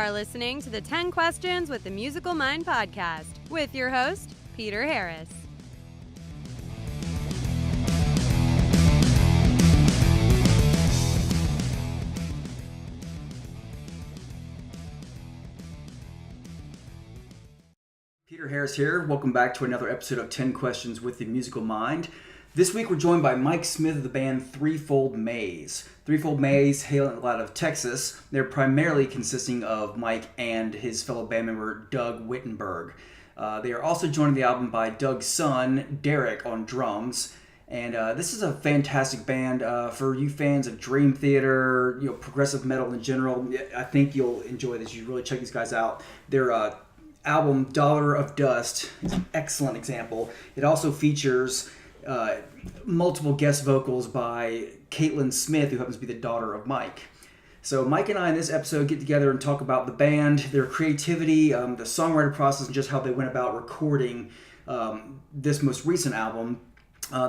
are listening to the 10 Questions with the Musical Mind podcast with your host, Peter Harris. Peter Harris here. Welcome back to another episode of 10 Questions with the Musical Mind. This week we're joined by Mike Smith of the band Threefold Maze. Threefold Maze hail out of Texas. They're primarily consisting of Mike and his fellow band member Doug Wittenberg. They are also joining the album by Doug's son, Derek, on drums. And this is a fantastic band for you fans of Dream Theater, progressive metal in general. I think you'll enjoy this. You should really check these guys out. Their album Dollar of Dust is an excellent example. It also features multiple guest vocals by Caitlin Smith, who happens to be the daughter of Mike. So Mike and I in this episode get together and talk about the band, their creativity, the songwriting process, and just how they went about recording this most recent album.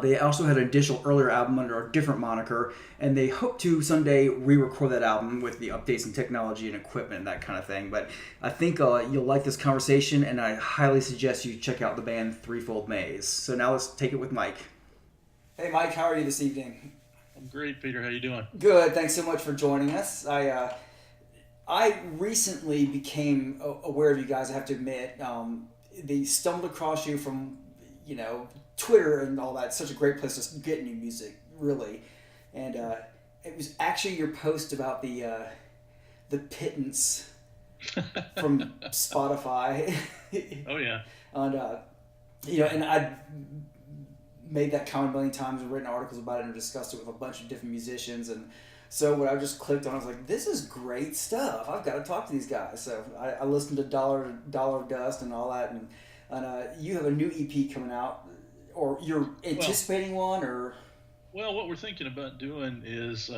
They also had an additional earlier album under a different moniker, and they hope to someday re-record that album with the updates in technology and equipment and that kind of thing. But I think you'll like this conversation, and I highly suggest you check out the band Threefold Maze. So now let's take it with Mike. Hey Mike, how are you this evening? I'm great, Peter. How you doing? Good. Thanks so much for joining us. I recently became aware of you guys, I have to admit. They stumbled across you from, Twitter and all that. It's such a great place to get new music, really. And it was actually your post about the pittance from Spotify. Oh yeah. And and I made that comment a million times and written articles about it and discussed it with a bunch of different musicians. And so when I just clicked on, I was like, this is great stuff. I've got to talk to these guys. So I listened to Dollar of Dust and all that. And you have a new EP coming out, or you're anticipating one, or? Well, what we're thinking about doing is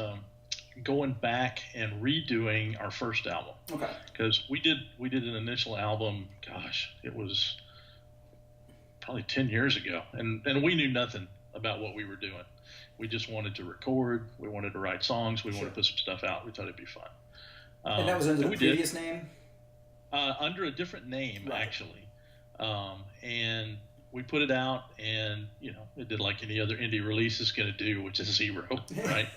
going back and redoing our first album. Okay. Because we did an initial album, gosh, it was probably 10 years ago, and we knew nothing about what we were doing. We just wanted to record, we wanted to write songs, we wanted to put some stuff out. We thought it'd be fun. And that was under the previous name? Under a different name, right. Actually. And we put it out, and it did like any other indie release is going to do, which is 0, right?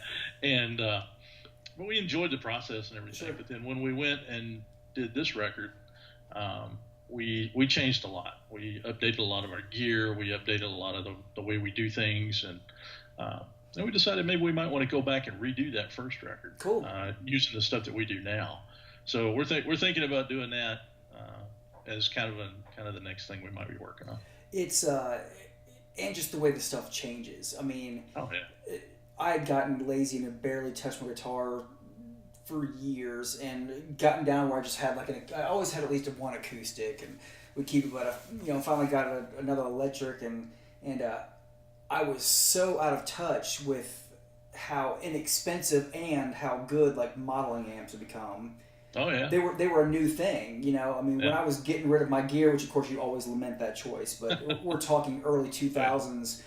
And but we enjoyed the process and everything. Sure. But then when we went and did this record, we changed a lot. We updated a lot of our gear. We updated a lot of the way we do things, and then we decided maybe we might want to go back and redo that first record. Cool. Using the stuff that we do now. So we're thinking about doing that as kind of the next thing we might be working on. It's and just the way the stuff changes. I mean, oh yeah. I had gotten lazy and had barely touched my guitar for years, and gotten down where I just had I always had at least one acoustic, and would keep it. But finally got another electric, and I was so out of touch with how inexpensive and how good modeling amps have become. Oh yeah. They were a new thing, when I was getting rid of my gear, which of course you always lament that choice, but we're talking early 2000s.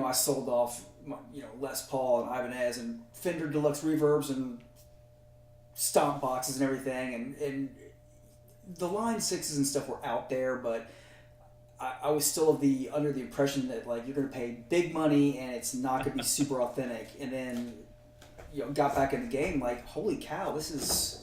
I sold off Les Paul and Ibanez and Fender Deluxe reverbs and stomp boxes and everything, and the Line 6s and stuff were out there, but I was still under the impression that you're going to pay big money and it's not going to be super authentic. And then got back in the game, holy cow, this is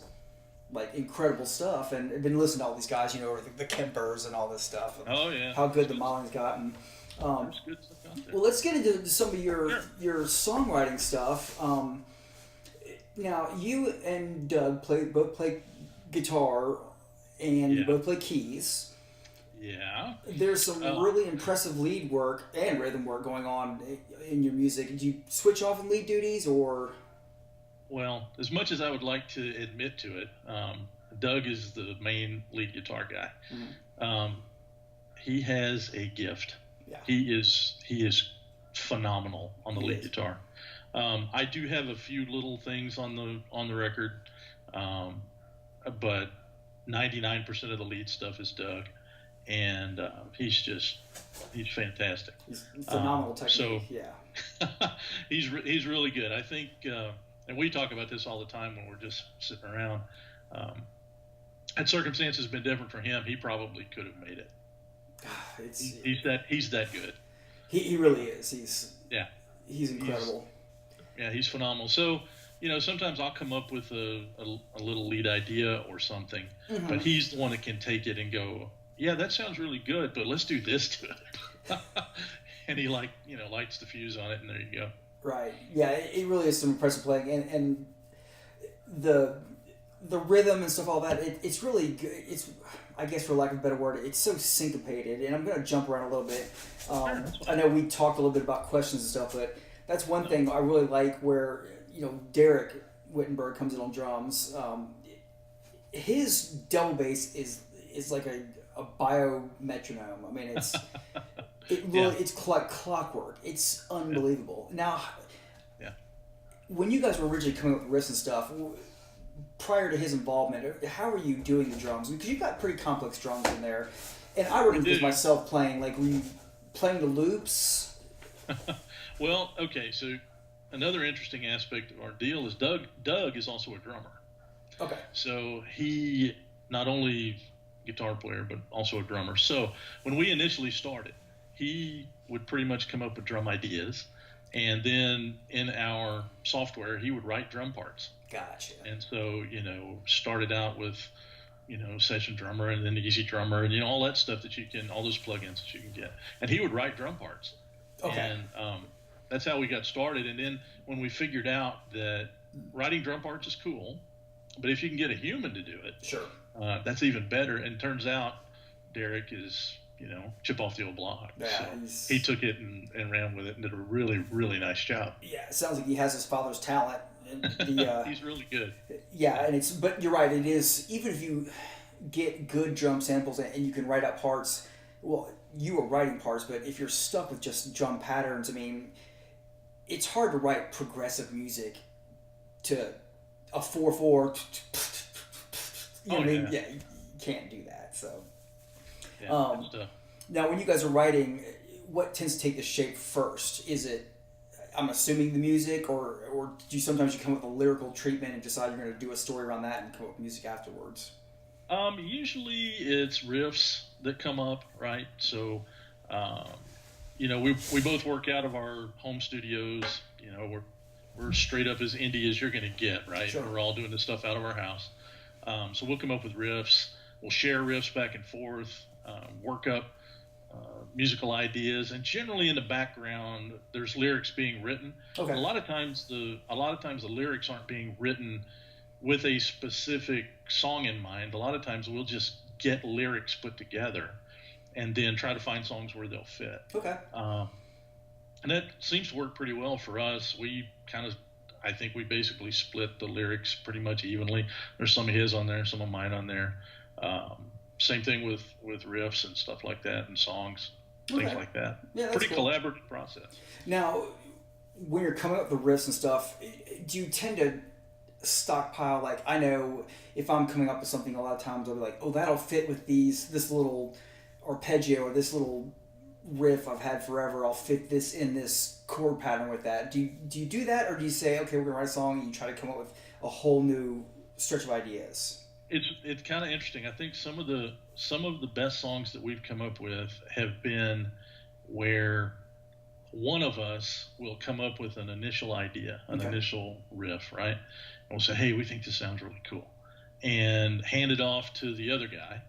incredible stuff. And I've been listening to all these guys, the Kempers and all this stuff. Oh yeah. How good the modeling's gotten. There's good stuff out there. Well, let's get into some of your songwriting stuff. Now, you and Doug both play guitar, and you both play keys. Yeah. There's some really impressive lead work and rhythm work going on in your music. Do you switch off in lead duties, or? Well, as much as I would like to admit to it, Doug is the main lead guitar guy. Mm-hmm. He has a gift. Yeah. He is phenomenal on the lead guitar. I do have a few little things on the record, but 99% of the lead stuff is Doug, and he's fantastic. He's phenomenal technique. So yeah, he's really good. I think, and we talk about this all the time when we're just sitting around. had circumstances been different for him, he probably could have made it. He's that good. He really is. He's incredible. He's phenomenal. So, sometimes I'll come up with a little lead idea or something, but he's the one that can take it and go, yeah, that sounds really good, but let's do this to it. And he lights the fuse on it, and there you go. Right. Yeah, it really is some impressive playing, and the rhythm and stuff, all that. It's really good. It's, I guess, for lack of a better word, it's so syncopated. And I'm going to jump around a little bit. I know we talked a little bit about questions and stuff, but that's one thing I really like where, Derek Wittenberg comes in on drums. His double bass is like a bio metronome. I mean, it's like clockwork. It's unbelievable. Now, when you guys were originally coming up with riffs and stuff, prior to his involvement, how were you doing the drums? Because you've got pretty complex drums in there, and I remember this myself playing. Like, were you playing the loops? Well, okay, so another interesting aspect of our deal is Doug is also a drummer. Okay. So he not only guitar player but also a drummer. So when we initially started, he would pretty much come up with drum ideas, and then in our software he would write drum parts. Gotcha. And so, started out with, Session Drummer and then Easy Drummer and, all that stuff all those plugins that you can get. And he would write drum parts. Okay. And that's how we got started. And then when we figured out that writing drum parts is cool, but if you can get a human to do it, sure, that's even better. And turns out Derek is, chip off the old block. Yeah, so he took it and ran with it and did a really, really nice job. Yeah, it sounds like he has his father's talent. He's really good. Yeah, but you're right. It is, even if you get good drum samples and you can write out parts. Well, you are writing parts, but if you're stuck with just drum patterns, I mean, it's hard to write progressive music to a 4/4. You know what I mean? Yeah, you can't do that. So, now when you guys are writing, what tends to take the shape first? Is it, I'm assuming, the music, or do you sometimes come up with a lyrical treatment and decide you're going to do a story around that and come up with music afterwards? Usually it's riffs that come up, right? So, we both work out of our home studios. We're straight up as indie as you're going to get, right? Sure. We're all doing this stuff out of our house. So we'll come up with riffs. We'll share riffs back and forth, work up musical ideas, and generally in the background there's lyrics being written. Okay. A lot of times the lyrics aren't being written with a specific song in mind. A lot of times we'll just get lyrics put together and then try to find songs where they'll fit. Okay. And that seems to work pretty well for us. I think we basically split the lyrics pretty much evenly. There's some of his on there, some of mine on there. Same thing with riffs and stuff like that, and songs, things like that. Yeah, pretty cool. Collaborative process. Now, when you're coming up with the riffs and stuff, do you tend to stockpile? Like, I know if I'm coming up with something, a lot of times I'll be like, oh, that'll fit with this little arpeggio or this little riff I've had forever. I'll fit this in this chord pattern with that. Do you do that, or do you say, okay, we're gonna write a song, and you try to come up with a whole new stretch of ideas? It's kind of interesting. I think some of the best songs that we've come up with have been where one of us will come up with an initial idea, an initial riff, right? And we'll say, hey, we think this sounds really cool, and hand it off to the other guy,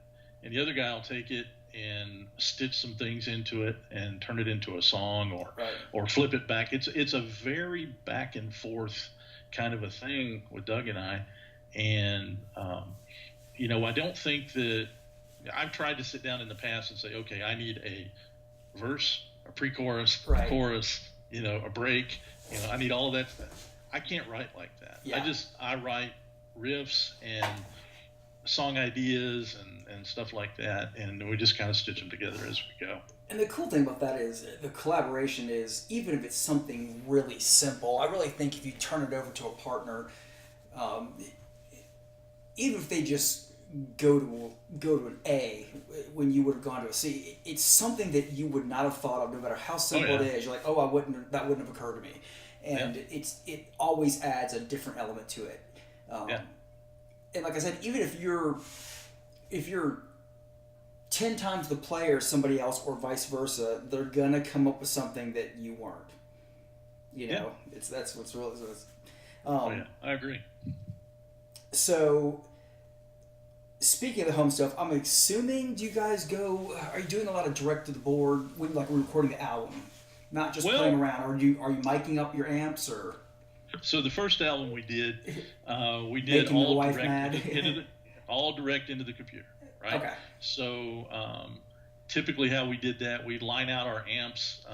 and the other guy will take it and stitch some things into it and turn it into a song, or flip it back. It's a very back and forth kind of a thing with Doug and I. And I don't think that I've tried to sit down in the past and say, okay, I need a verse, a pre-chorus, a chorus, a break. I need all of that stuff. I can't write like that. Yeah. I write riffs and song ideas and stuff like that, and we just kind of stitch them together as we go. And the cool thing about that is the collaboration is, even if it's something really simple, I really think if you turn it over to a partner, even if they just go to an A when you would have gone to a C, it's something that you would not have thought of, no matter how simple it is. You're like, oh, that wouldn't have occurred to me, and it always adds a different element to it. And like I said, even if you're if you're 10 times the player, somebody else, or vice versa, they're gonna come up with something that you weren't. You know, that's what's really. I agree. So, speaking of the home stuff, I'm assuming, are you doing a lot of direct to the board when like we're recording the album, not just playing around, or are you miking up your amps or? So the first album we did Making all the wife direct all direct into the computer, right? Okay. So typically how we did that, we'd line out our amps.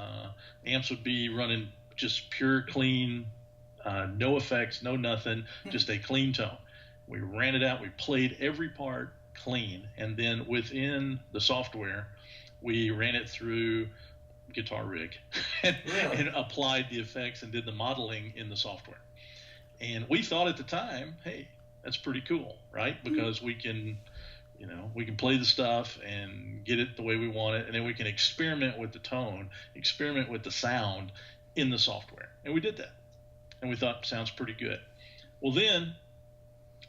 Amps would be running just pure clean, no effects, no nothing, just a clean tone. We ran it out. We played every part clean, and then within the software, we ran it through Guitar Rig and applied the effects and did the modeling in the software. And we thought at the time, hey, that's pretty cool, right? Because we can play the stuff and get it the way we want it, and then we can experiment with the tone, experiment with the sound in the software. And we did that, and we thought sounds pretty good. Well, then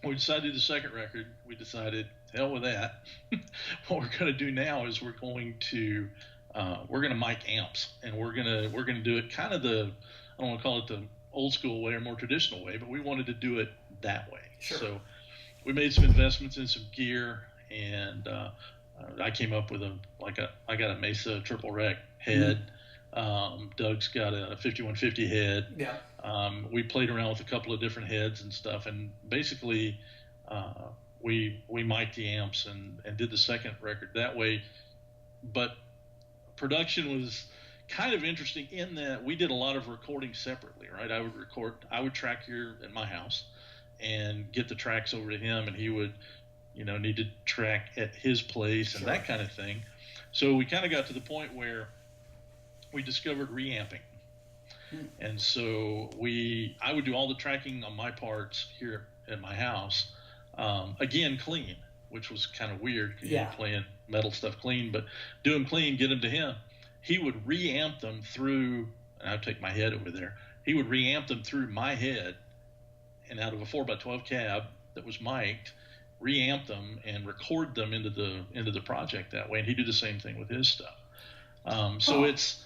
we decided to do the second record. We decided, hell with that. What we're going to do now is we're going to mic amps, and we're gonna do it kind of I don't want to call it the old school way or more traditional way, but we wanted to do it that way. Sure. So we made some investments in some gear, and I came up with I got a Mesa triple rec head. Doug's got a 5150 head. Yeah. We played around with a couple of different heads and stuff, and basically we mic'd the amps and did the second record that way. But production was kind of interesting in that we did a lot of recording separately, right? I would track here at my house and get the tracks over to him, and he would, need to track at his place and that kind of thing. So we kind of got to the point where we discovered reamping. And so I would do all the tracking on my parts here at my house, again, clean, which was kind of weird because you're playing metal stuff clean, but do them clean, get them to him. He would reamp them through, and I'd take my head over there. He would reamp them through my head, and out of a 4x12 cab that was mic'd, reamp them and record them into the project that way. And he'd do the same thing with his stuff. So it's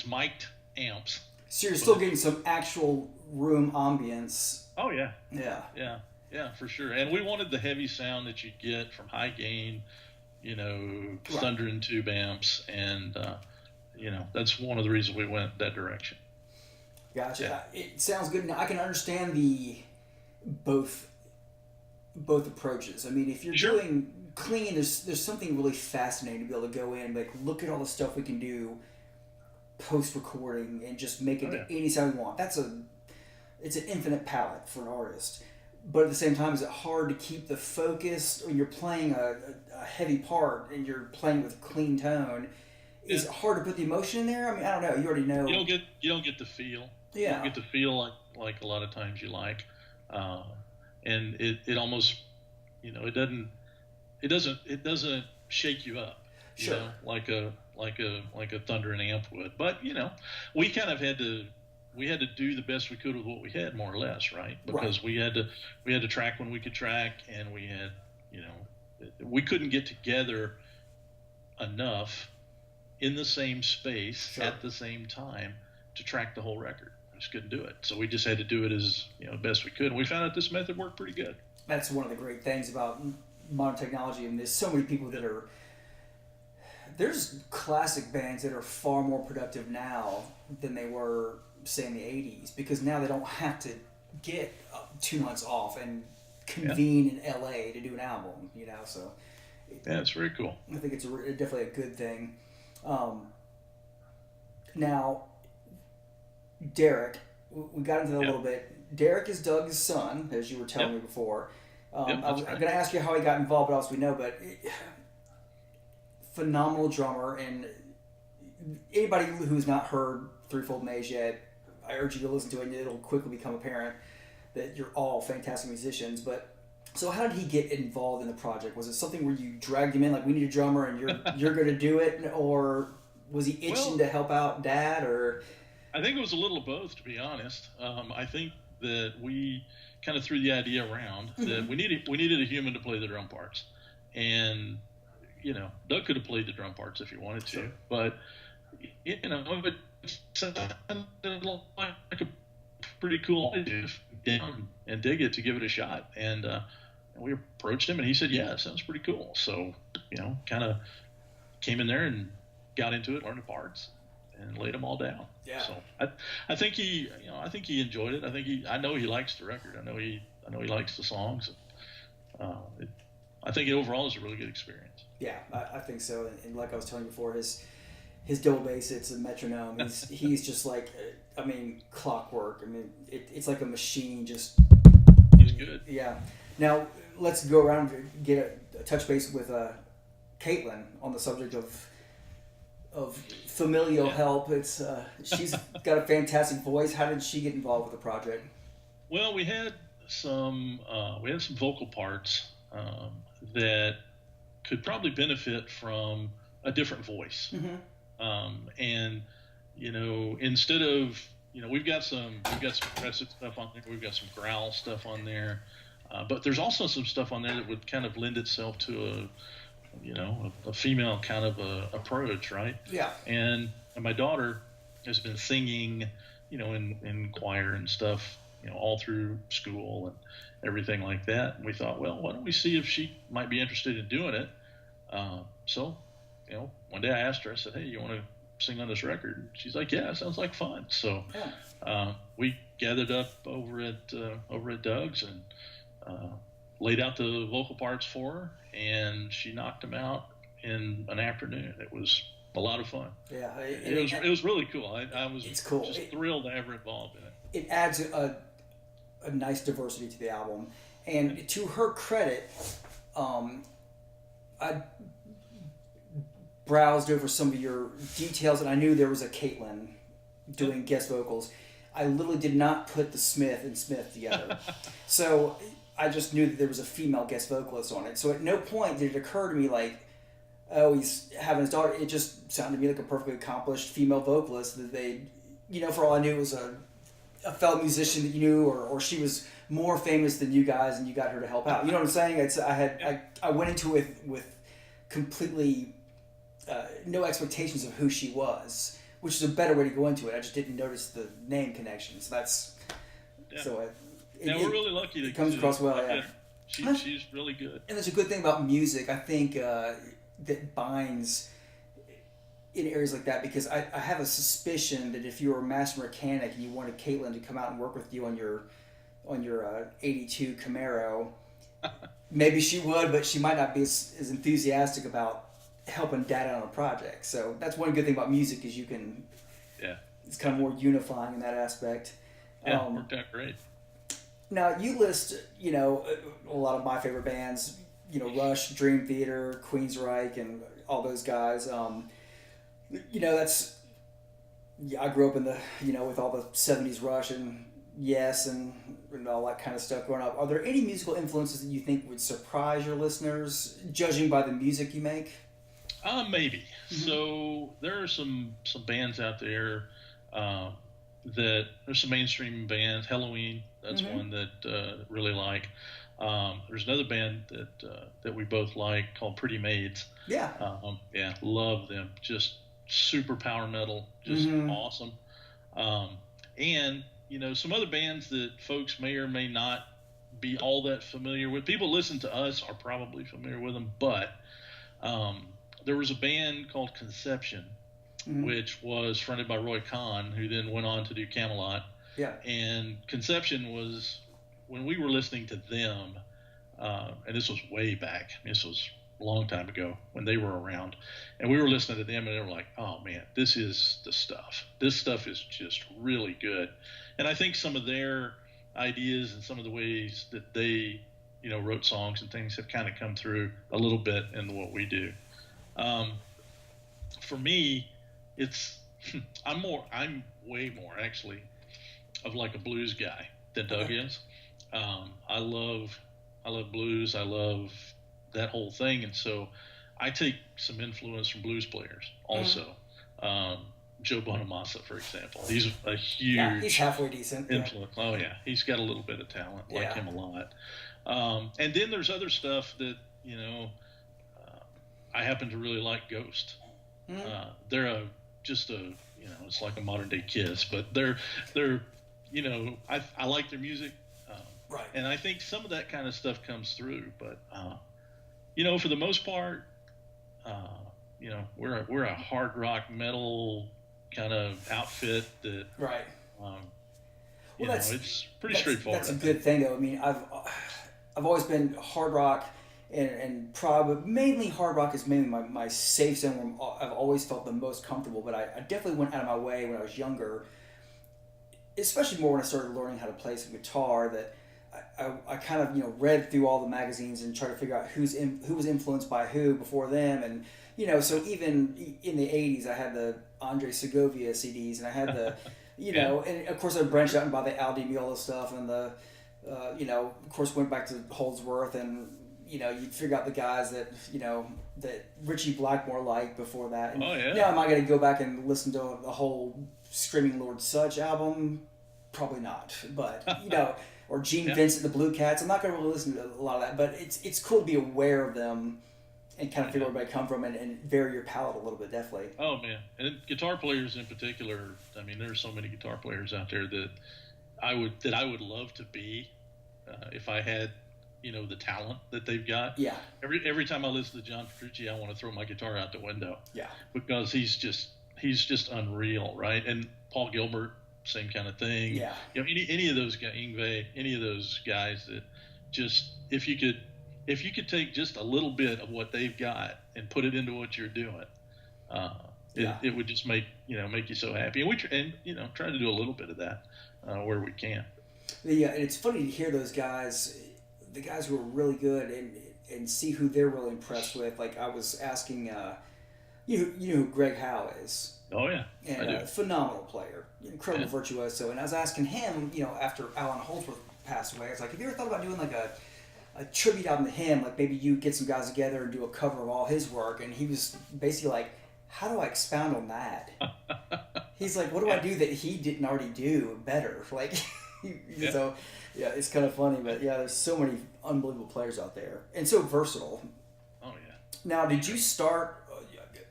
mic'd amps. So you're still getting some actual room ambience. Oh yeah. Yeah, for sure. And we wanted the heavy sound that you get from high gain, thunder and tube amps, and that's one of the reasons we went that direction. Gotcha. Yeah. It sounds good. Now I can understand both approaches. I mean, if you're doing clean, there's something really fascinating to be able to go in and look at all the stuff we can do post recording and just make it any sound we want. It's an infinite palette for an artist. But at the same time, is it hard to keep the focus when you're playing a heavy part and you're playing with clean tone? Is it hard to put the emotion in there? I mean, I don't know. You already know. You don't get the feel. Yeah. You don't get the feel like a lot of times you like, and it almost, it doesn't shake you up. Sure. Like a thunder and amp would. But we kind of had to do the best we could with what we had, more or less, right? Because we had to track when we could track, and we had, we couldn't get together enough in the same space at the same time to track the whole record. We just couldn't do it. So we just had to do it as best we could. And we found out this method worked pretty good. That's one of the great things about modern technology, and there's so many people that are. There's classic bands that are far more productive now than they were, say, in the 80s, because now they don't have to get 2 months off and convene in LA to do an album, so. Yeah, it's very cool. I think it's definitely a good thing. Now, Derek, we got into that a little bit. Derek is Doug's son, as you were telling me before. I'm going to ask you how he got involved, but also we know, but phenomenal drummer, and anybody who's not heard Threefold Maze yet, I urge you to listen to it, and it'll quickly become apparent that you're all fantastic musicians. But so how did he get involved in the project? Was it something where you dragged him in, like, we need a drummer and you're going to do it, or was he itching to help out Dad? Or I think it was a little of both, to be honest. I think that we kind of threw the idea around that we needed a human to play the drum parts, and Doug could have played the drum parts if he wanted to, Sure. but it sounded like a pretty cool idea down and dig it to give it a shot. And we approached him, and he said, "Yeah, it sounds pretty cool." So kind of came in there and got into it, learned the parts, and laid them all down. Yeah. So I think he enjoyed it. I know he likes the record. I know he likes the songs. I think it overall is a really good experience. Yeah, I think so. And like I was telling you before, his double bass, it's a metronome. He's just like, clockwork. I mean, it's like a machine. Just he's good. Yeah. Now let's go around and get a touch base with Caitlin on the subject of familial help. It's she's got a fantastic voice. How did she get involved with the project? Well, we had some vocal parts that could probably benefit from a different voice. Mm-hmm. And instead of we've got some aggressive stuff on there, we've got some growl stuff on there, but there's also some stuff on there that would kind of lend itself to a female kind of approach, right? Yeah. And my daughter has been singing, in choir and stuff, all through school and everything like that. And we thought, well, why don't we see if she might be interested in doing it? So one day I asked her, I said, "Hey, you want to sing on this record?" And she's like, "Yeah, it sounds like fun." So we gathered up over at Doug's and laid out the vocal parts for her, and she knocked them out in an afternoon. It was a lot of fun. Yeah, it was really cool. I was just thrilled to have her involved in it. It adds a nice diversity to the album, and to her credit, I browsed over some of your details, and I knew there was a Caitlin doing guest vocals. I literally did not put the Smith and Smith together. So I just knew that there was a female guest vocalist on it. So at no point did it occur to me like, oh, he's having his daughter. It just sounded to me like a perfectly accomplished female vocalist that they, for all I knew, it was a fellow musician that you knew, or she was more famous than you guys and you got her to help out. You know what I'm saying? I went into it with completely no expectations of who she was, which is a better way to go into it. I just didn't notice the name connection. So that's we're really lucky that it comes across well. Yeah, she's really good. And that's a good thing about music. I think that binds in areas like that, because I have a suspicion that if you were a master mechanic and you wanted Caitlin to come out and work with you on your 82 Camaro, maybe she would, but she might not be as enthusiastic about helping Dad out on a project. So that's one good thing about music, is you can, it's kind of more unifying in that aspect. Yeah, worked out great. Now you list, a lot of my favorite bands, Rush, Dream Theater, Queensryche, and all those guys. That's, I grew up in the, with all the 70s Rush and Yes and all that kind of stuff growing up. Are there any musical influences that you think would surprise your listeners, judging by the music you make? Maybe. Mm-hmm. So there are some bands out there that there's some mainstream bands. Halloween, that's one that really like. There's another band that we both like called Pretty Maids. Yeah. Love them. Just super power metal, just awesome. And some other bands that folks may or may not be all that familiar with. People listen to us are probably familiar with them, but there was a band called Conception, which was fronted by Roy Khan, who then went on to do Camelot. Yeah. And Conception was, when we were listening to them, and this was way back, this was a long time ago when they were around, and we were listening to them and they were like, oh man, this is the stuff. This stuff is just really good. And I think some of their ideas and some of the ways that they, wrote songs and things have kind of come through a little bit in what we do. For me, it's, I'm way more actually of like a blues guy than Doug is. I love blues. I love that whole thing. And so I take some influence from blues players also. Joe Bonamassa, for example. He's a huge he's halfway decent influence. Yeah. Oh yeah. He's got a little bit of talent, like him a lot. And then there's other stuff that, I happen to really like Ghost. They're it's like a modern day Kiss, but they're I like their music, Right. and I think some of that kind of stuff comes through. But for the most part, we're a hard rock metal kind of outfit that Right. it's pretty straightforward. That's a good thing, though. I mean, I've always been hard rock, and probably mainly hard rock is mainly my safe zone where I've always felt the most comfortable. But I definitely went out of my way when I was younger, especially more when I started learning how to play some guitar. That I kind of read through all the magazines and tried to figure out who was influenced by who before them, and so even in the '80s I had the Andre Segovia CDs, and I had the and of course I branched out and bought the Al Di Meola stuff, and the of course went back to Holdsworth, and you'd figure out the guys that that Richie Blackmore liked before that. And now am I going to go back and listen to the whole Screaming Lord Sutch album? Probably not, but or Gene Vincent, the Blue Cats. I'm not going to really listen to a lot of that, but it's cool to be aware of them and kind of figure out where they come from, and vary your palette a little bit, definitely. Oh man, and guitar players in particular. I mean, there's so many guitar players out there that I would love to be if I had the talent that they've got. Yeah. Every time I listen to John Petrucci, I want to throw my guitar out the window. Yeah. Because he's just unreal, right? And Paul Gilbert, same kind of thing. Yeah. Any of those guys, Yngwie, any of those guys that just if you could take just a little bit of what they've got and put it into what you're doing, it would just make you so happy. And we try to do a little bit of that where we can. Yeah, and it's funny to hear those guys, the guys who are really good, and see who they're really impressed with. Like I was asking, you know who Greg Howe is? Oh yeah, and I do. Phenomenal player, incredible virtuoso. And I was asking him, after Alan Holdsworth passed away, I was like, have you ever thought about doing like a tribute album to him? Like maybe you get some guys together and do a cover of all his work. And he was basically like, how do I expound on that? He's like, what do I do that he didn't already do better? Like, so yeah, it's kind of funny, but yeah, there's so many unbelievable players out there and so versatile. Oh yeah. Now, did you start?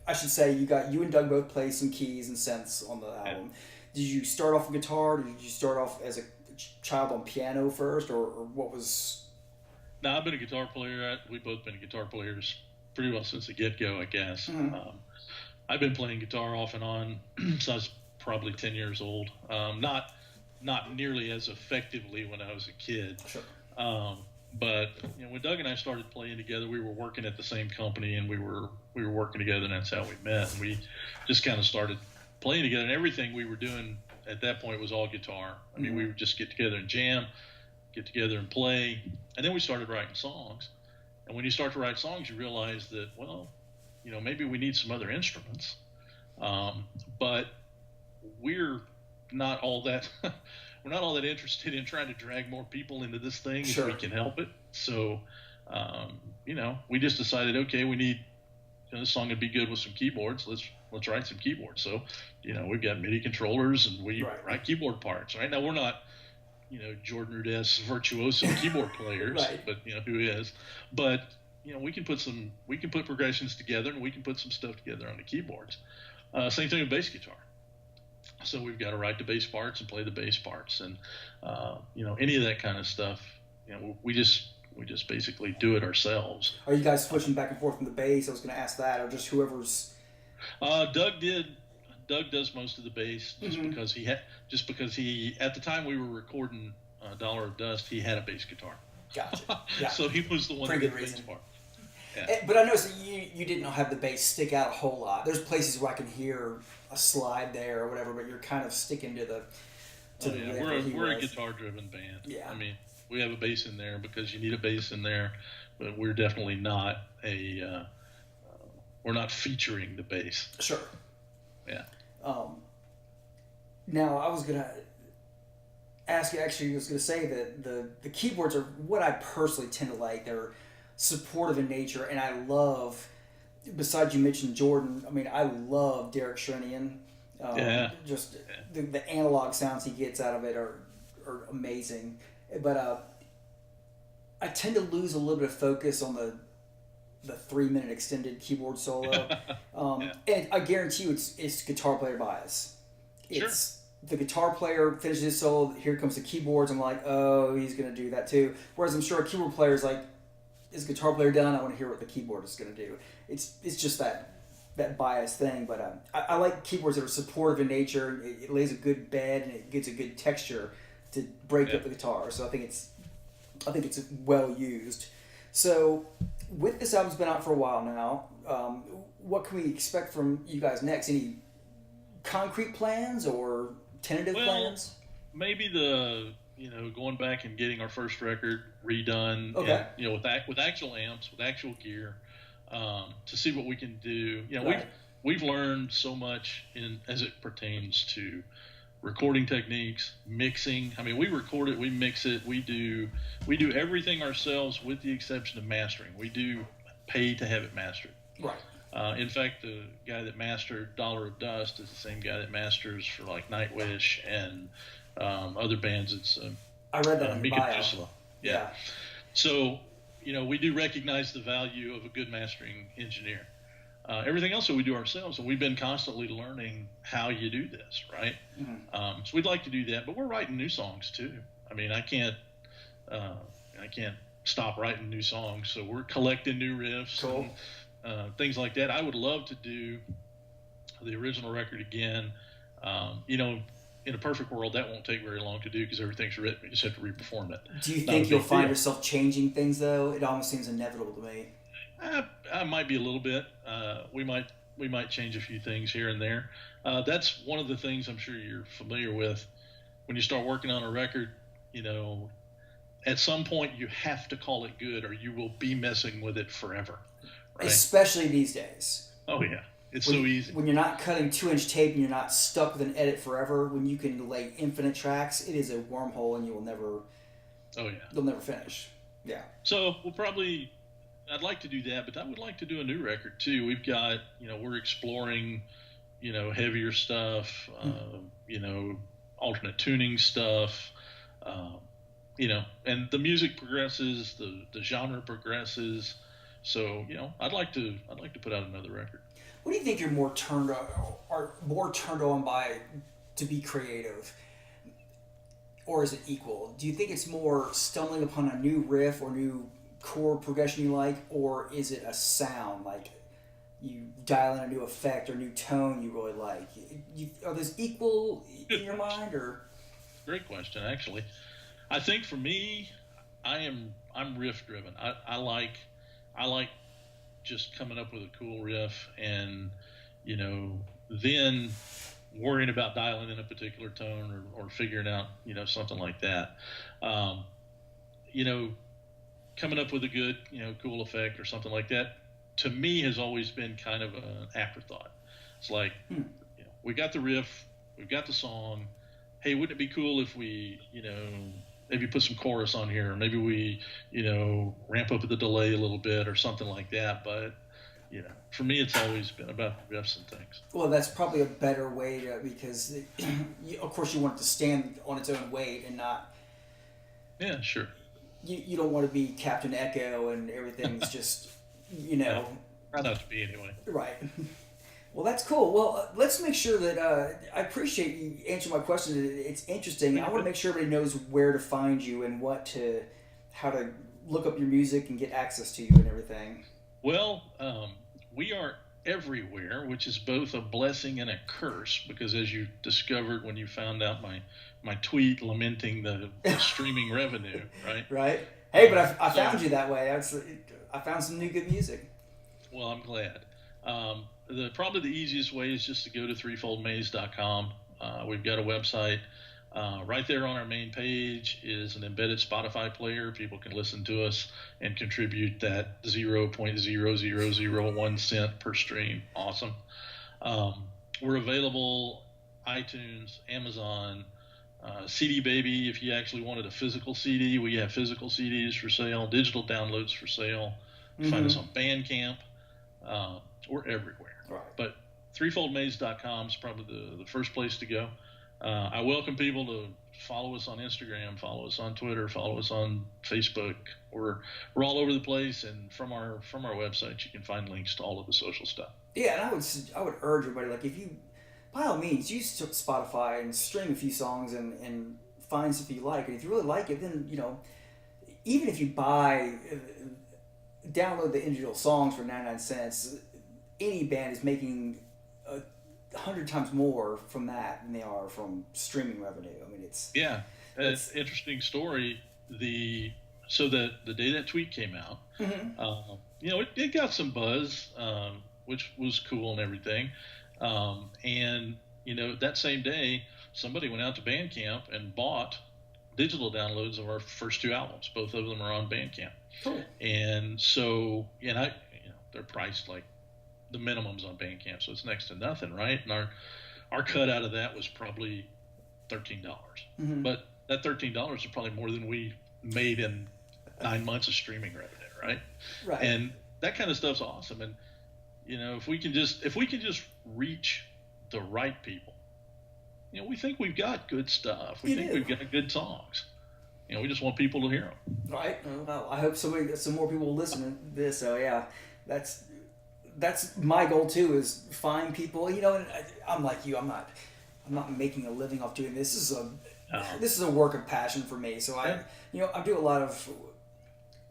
I should say you and Doug both play some keys and synths on the album. Did you start off with guitar? Did you start off as a child on piano first, or what was? No, I've been a guitar player. We've both been guitar players pretty well since the get-go, I guess. Mm-hmm. I've been playing guitar off and on since I was probably 10 years old. Not nearly as effectively when I was a kid. Sure. But when Doug and I started playing together, we were working at the same company, and we were working together, and that's how we met. And we just kind of started playing together, and everything we were doing at that point was all guitar. I mean, we would just get together and jam, get together and play, and then we started writing songs. And when you start to write songs, you realize that, well, maybe we need some other instruments. But we're not all that interested in trying to drag more people into this thing if we can help it. So, we just decided, okay, we need this song would be good with some keyboards. Let's write some keyboards. So, we've got MIDI controllers, and we write keyboard parts. Right now, we're not, Jordan Rudess virtuoso keyboard players, right. But who is? But we can put progressions together, and we can put some stuff together on the keyboards. Same thing with bass guitar. So we've got to write the bass parts and play the bass parts, and any of that kind of stuff. We just basically do it ourselves. Are you guys switching back and forth from the bass? I was going to ask that, or just whoever's. Doug does most of the bass because he at the time we were recording Dollar of Dust, he had a bass guitar. Gotcha. Yeah. So he was the one that did the bass part. Yeah. But I noticed that you didn't have the bass stick out a whole lot. There's places where I can hear a slide there or whatever, but you're kind of sticking to the. We're a guitar-driven band. Yeah. I mean, we have a bass in there because you need a bass in there, but we're definitely not we're not featuring the bass. Sure. Yeah. Now I was gonna ask you. Actually, I was gonna say that the keyboards are what I personally tend to like. They're supportive in nature, and I love. Besides, you mentioned Jordan. I mean, I love Derek Shrinian. Just the analog sounds he gets out of it are amazing. But I tend to lose a little bit of focus on the 3-minute extended keyboard solo. Yeah. And I guarantee you it's guitar player bias. It's the guitar player finishes his solo, here comes the keyboards, I'm like, oh, he's going to do that too. Whereas I'm sure a keyboard player is like, is guitar player done? I want to hear what the keyboard is going to do. It's just that bias thing, but I like keyboards that are supportive in nature. It lays a good bed and it gives a good texture to break up the guitar. So I think it's well used. So with this album's been out for a while now, what can we expect from you guys next? Any concrete plans or tentative plans? Maybe going back and getting our first record redone, okay. and, with actual amps, with actual gear, to see what we can do. Right. We've learned so much as it pertains to recording techniques, mixing. I mean, we record it, we mix it, we do everything ourselves with the exception of mastering. We do pay to have it mastered. Right. In fact, the guy that mastered Dollar of Dust is the same guy that masters for like Nightwish and other bands. It's I read that in the bio. Yeah. So, we do recognize the value of a good mastering engineer. Everything else that we do ourselves, and we've been constantly learning how you do this, right? Mm-hmm. So we'd like to do that, but we're writing new songs too. I mean, I can't stop writing new songs, so we're collecting new riffs. Cool. And things like that. I would love to do the original record again. In a perfect world, that won't take very long to do because everything's written. You just have to reperform it. Do you think you'll find yourself changing things, though? It almost seems inevitable to me. I might be a little bit. We might change a few things here and there. That's one of the things I'm sure you're familiar with. When you start working on a record, at some point you have to call it good or you will be messing with it forever. Right? Especially these days. Oh, yeah. It's so easy. When you're not cutting 2-inch tape and you're not stuck with an edit forever, when you can lay infinite tracks, it is a wormhole and you will never... Oh, yeah. You'll never finish. Yeah. So I'd like to do that, but I would like to do a new record too. We've got, we're exploring, heavier stuff, alternate tuning stuff, and the music progresses, the genre progresses. So, I'd like to put out another record. What do you think you're more turned on by to be creative? Or is it equal? Do you think it's more stumbling upon a new riff or new chord progression you like, or is it a sound, like you dial in a new effect or new tone you really like? Are those equal in your mind, or? Great question, actually. I think for me, I'm riff driven. I like just coming up with a cool riff and then worrying about dialing in a particular tone or figuring out something like that. Coming up with a good cool effect or something like that to me has always been kind of an afterthought. It's like we got the riff, we've got the song. Hey, wouldn't it be cool if we maybe put some chorus on here, or maybe we, ramp up the delay a little bit or something like that. But, for me, it's always been about the riffs and things. Well, that's probably a better way because, of course, you want it to stand on its own weight and not... Yeah, sure. You don't want to be Captain Echo and everything's just, Try not to be anyway. Right. Well, that's cool. Well, let's make sure that I appreciate you answering my question. It's interesting. I want to make sure everybody knows where to find you and how to look up your music and get access to you and everything. Well, we are everywhere, which is both a blessing and a curse because, as you discovered when you found out my tweet lamenting the streaming revenue, right? Right. Hey, but I found you that way. I found some new good music. Well, I'm glad. Probably the easiest way is just to go to threefoldmaze.com. We've got a website. Right there on our main page is an embedded Spotify player. People can listen to us and contribute that 0.0001 cent per stream. Awesome. We're available iTunes, Amazon, CD Baby. If you actually wanted a physical CD, we have physical CDs for sale, digital downloads for sale. Find us on Bandcamp. We're everywhere. Right. But threefoldmaze.com is probably the first place to go. I welcome people to follow us on Instagram, follow us on Twitter, follow us on Facebook. We're all over the place, and from our website, you can find links to all of the social stuff. Yeah, and I would urge everybody, like, if you, by all means, use Spotify and stream a few songs and find something you like. And if you really like it, then, even if you download the individual songs for 99 cents, any band is making 100 times more from that than they are from streaming revenue. I mean, it's interesting story. So the day that tweet came out, it got some buzz, which was cool and everything. And that same day, somebody went out to Bandcamp and bought digital downloads of our first 2 albums. Both of them are on Bandcamp. Cool. And so, they're priced like the minimums on Bandcamp, so it's next to nothing, right? And our cut out of that was probably $13. Mm-hmm. But that $13 is probably more than we made in 9 months of streaming revenue, right? Right. And that kind of stuff's awesome. And if we can just reach the right people, we think we've got good stuff. We think we've got good songs. We just want people to hear them. Right. Well, I hope some more people will listen to this. So yeah, that's my goal too, is find people. And I'm like you. I'm not making a living off doing this. This is a work of passion for me. So I do a lot of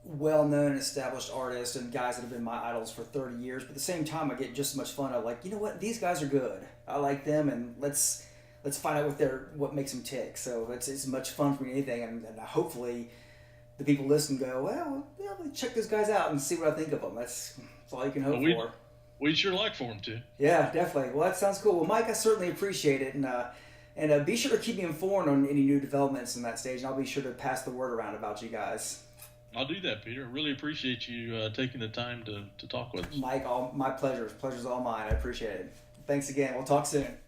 well-known, established artists and guys that have been my idols for 30 years. But at the same time, I get just as much fun. I'm like, these guys are good. I like them, and let's find out what makes them tick. So it's as much fun for me as anything, and hopefully the people listen go, well, check those guys out and see what I think of them. That's all you can hope for. We'd sure like for them to. Yeah, definitely. Well, that sounds cool. Well, Mike, I certainly appreciate it, and be sure to keep me informed on any new developments in that stage, and I'll be sure to pass the word around about you guys. I'll do that, Peter. I really appreciate you taking the time to talk with us. Mike, my pleasure. Pleasure's all mine. I appreciate it. Thanks again. We'll talk soon.